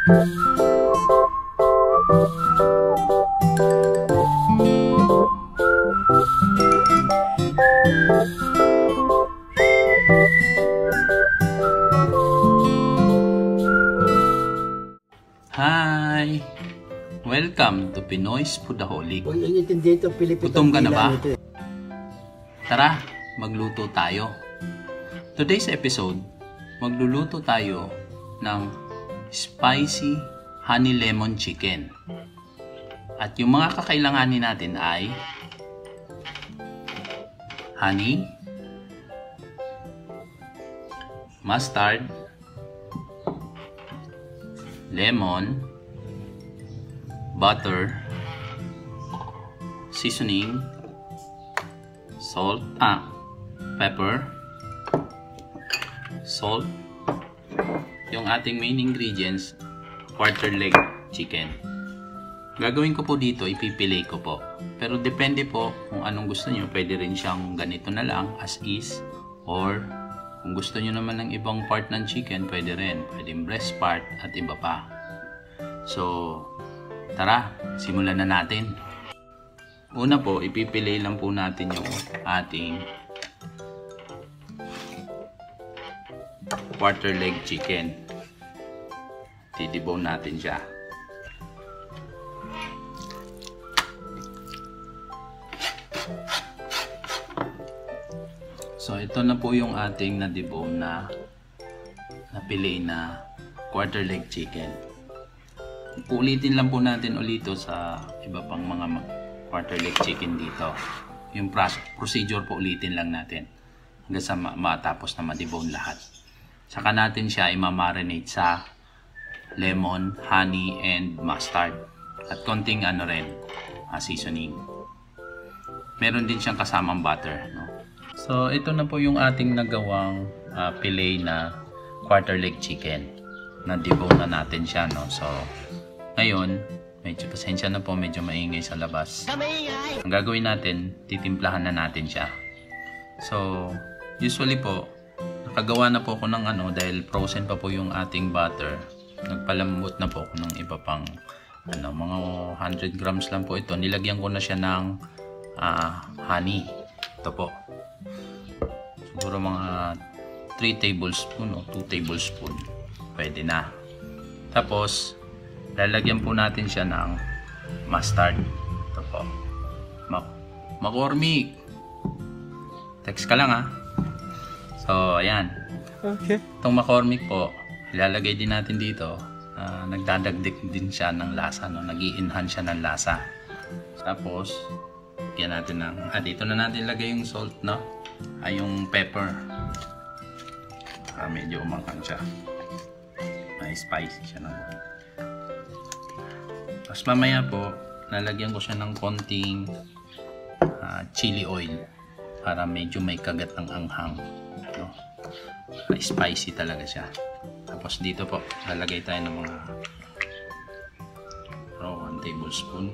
Hi! Welcome to Pinoy's Foodaholics. Gutom ka na ba? Tara, magluto tayo. Today's episode, magluluto tayo ng spicy honey lemon chicken. At yung mga kakailanganin natin ay honey, mustard, lemon, butter, seasoning, salt, pepper, salt, yung ating main ingredients, quarter leg chicken. Gagawin ko po dito, ipipilay ko po. Pero depende po kung anong gusto nyo. Pwede rin siyang ganito na lang, as is, or kung gusto nyo naman ng ibang part ng chicken, pwede rin. Pwede yung breast part at iba pa. So, tara, simulan na natin. Una po, ipipilay lang po natin yung ating quarter leg chicken. Didebone natin siya. So, ito na po yung ating na-debone na napili na quarter leg chicken. Ulitin lang po natin ulito sa iba pang mga quarter leg chicken dito. Yung procedure po ulitin lang natin hanggang sa matapos na ma-debone lahat. Saka natin siya i-marinate sa lemon, honey, and mustard. At konting seasoning. Meron din siyang kasamang butter, no? So, ito na po yung ating nagawang fillet na quarter leg chicken. Na-debone na natin siya, no? So, ngayon, medyo pasensya na po, medyo maingay sa labas. Ang gagawin natin, titimplahan na natin siya. So, usually po, nakagawa na po ako ng dahil frozen pa po yung ating butter. Nagpalambot na po ako ng iba pang mga 100 grams lang po ito. Nilagyan ko na siya ng honey. Ito po. Siguro mga 3 tablespoon o 2 tablespoon. Pwede na. Tapos, lalagyan po natin siya ng mustard. Ito po. McCormick. Text ka lang So, ayan. Okay. Itong McCormick po, ilalagay din natin dito. Nagdadagdag din siya ng lasa. No? Nag-i-enhance siya ng lasa. Tapos, lagyan natin ng... dito na natin lagay yung salt, no? Yung pepper. Medyo umanghang siya. May spicy siya naman. Tapos mamaya po, lalagyan ko siya ng konting chili oil para medyo may kagat ng anghang, no? Spicy talaga siya. Tapos dito po, lalagay tayo ng mga 1 tablespoon.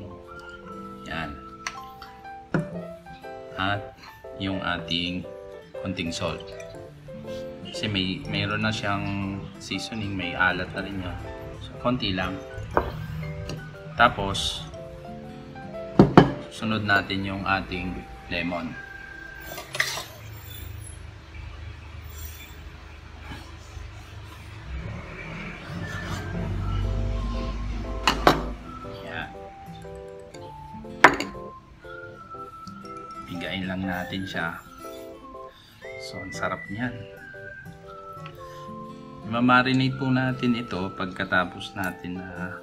Yan. At yung ating konting salt. Kasi mayroon na siyang seasoning, may alat na rin yun. So, konti lang. Tapos, sunod natin yung ating lemon. Yan. Bigayin lang natin siya. So, ang sarap niyan. Mamarinate po natin ito pagkatapos natin na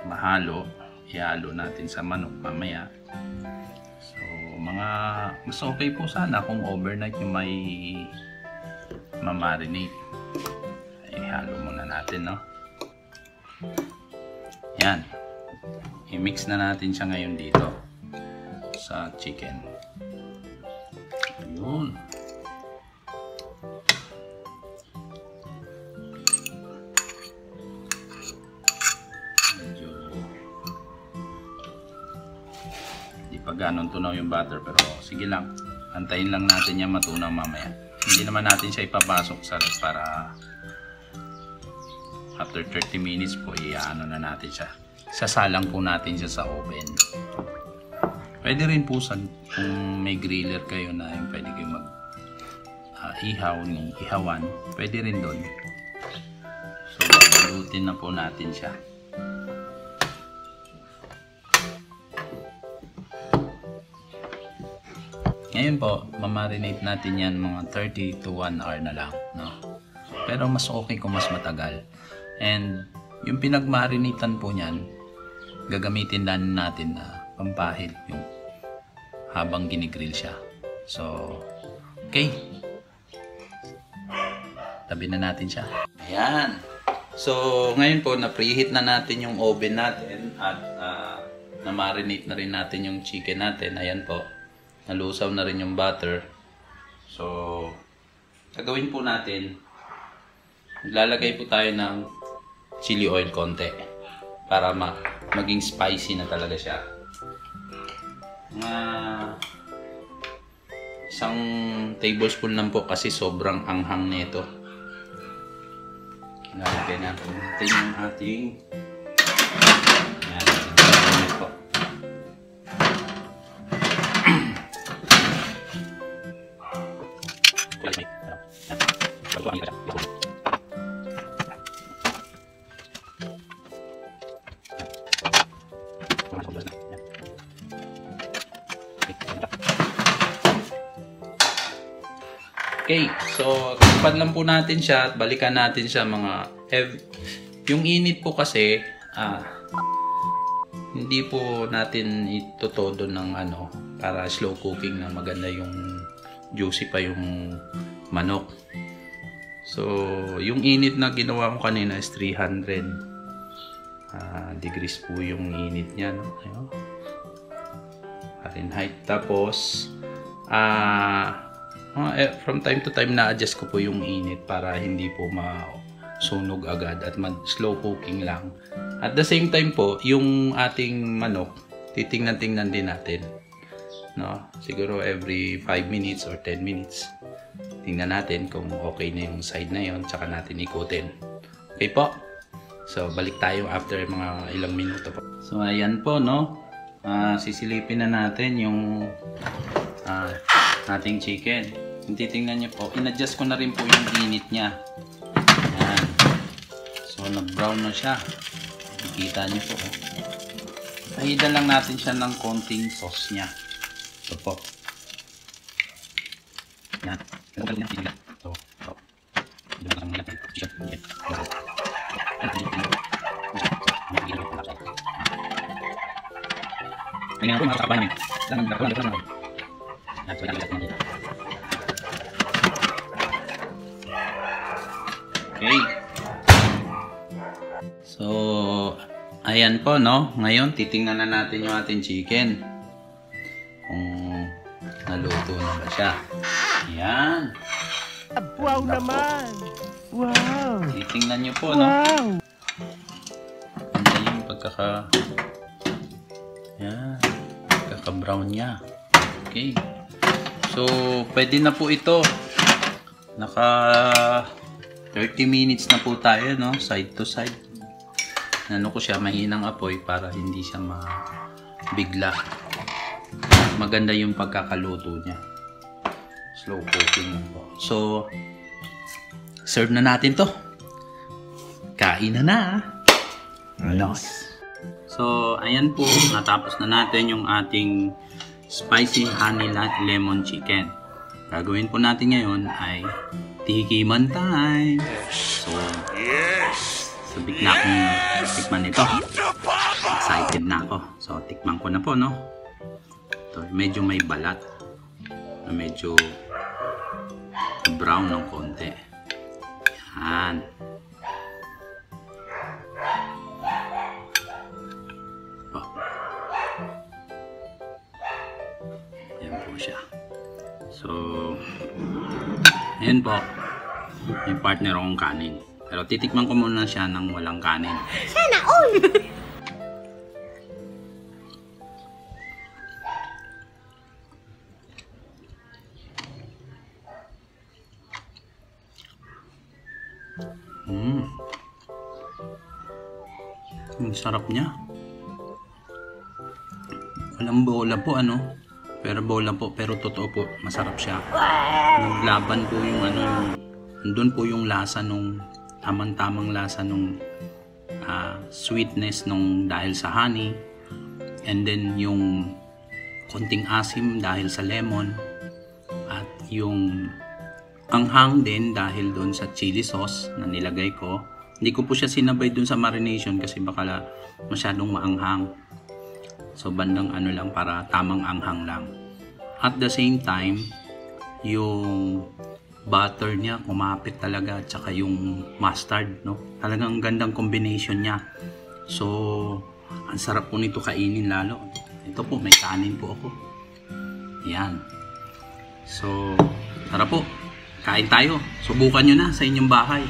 mahalo. Ihalo natin sa manok mamaya. So, mas okay po sana kung overnight yung may mamarinate. Ihalo muna natin, no? Yan. I-mix na natin siya ngayon dito sa chicken. Ayun. Ganon tunaw yung butter, pero sige lang, antayin lang natin yan matunaw mamaya. Hindi naman natin siya ipapasok sa ref para after 30 minutes po, iaano na natin siya. Sasalang po natin siya sa oven. Pwede rin po kung may griller kayo na yung pwede kayo mag ihawan, pwede rin doon. So, babalutin na po natin siya. Ngayon po, mamarinate natin yan mga 30 to 1 hour na lang, no? Pero mas okay kung mas matagal. And yung pinagmarinitan po niyan, gagamitin lang natin na pampahid yung habang ginigrill siya. So, okay. Tabi na natin siya. Ayan. So, ngayon po, na-preheat na natin yung oven natin at na-marinate na rin natin yung chicken natin. Ayan po. Nalusaw na rin yung butter. So, gagawin po natin, lalagay po tayo ng chili oil konti para maging spicy na talaga siya. Isang tablespoon lang po kasi sobrang anghang nito. Lalagay natin yung ating po. Okay, so tupad lang po natin siya at balikan natin siya mga yung init po kasi hindi po natin itotodo ng para slow cooking na maganda yung juicy pa yung manok. So yung init na ginawa ko kanina is 300 degrees po yung init niya, no? Ayun. Fahrenheit. Tapos from time to time na-adjust ko po yung init para hindi po masunog agad at slow cooking lang. At the same time po, yung ating manok, titingnan-tingnan din natin. No? Siguro every 5 minutes or 10 minutes. Tingnan natin kung okay na yung side na yon, tsaka natin ikutin. Okay po? So, balik tayo after mga ilang minuto po. So, ayan po, no? Sisilipin na natin yung ating chicken. Kung titingnan nyo po, in-adjust ko na rin po yung init niya. Ayan. So, nag-brown na siya. Nakikita nyo po. Pahidan lang natin siya ng konting sauce niya. Ito po. Ayan. So, Ayan po, mga kapanan. Okay. So, ayan po, no? Ngayon, titingnan na natin yung ating chicken. Kung naluto na ba siya. Ayan. Wow naman! Wow! Titingnan nyo po, no? Wow! Ganda yung ayan. Pagkaka-brown niya. Okay. So, pwede na po ito. Naka 30 minutes na po tayo, no? Side to side. Ano ko siya, mahinang apoy para hindi siya mabigla. Maganda yung pagkakaluto niya. Slow cooking po. So, serve na natin to. Kain na. Nice. So, ayan po. Natapos na natin yung ating spicy honey lemon chicken. Gagawin po natin ngayon ay tikiman time. So, sabik na akong tikman ito. Excited na ako. So, tikman ko na po, no? Ito, medyo may balat. Medyo brown ng konti. Yan. Oh. Yan po siya. So, ayan po. May partner akong kanin. Pero titikman ko muna siya ng walang kanin. Sana all! Ang sarap niya. Walang bola po ano. Pero bola po, pero totoo po, masarap siya. Naglaban po yung ano, doon po yung lasa nung tamang-tamang lasa nung sweetness nung dahil sa honey, and then yung konting asim dahil sa lemon, at yung anghang din dahil doon sa chili sauce na nilagay ko. Hindi ko po siya sinabay doon sa marination kasi baka masyadong maanghang. So bandang ano lang, para tamang anghang lang. At the same time, yung butter niya kumapit talaga, at saka yung mustard, no? Talagang gandang combination niya. So ang sarap po nito kainin lalo. Ito po, may kanin po ako. Ayan. So tara po, kain tayo. Subukan nyo na sa inyong bahay.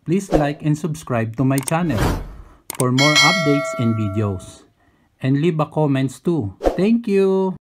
Please like and subscribe to my channel for more updates and videos. And leave a comments too. Thank you!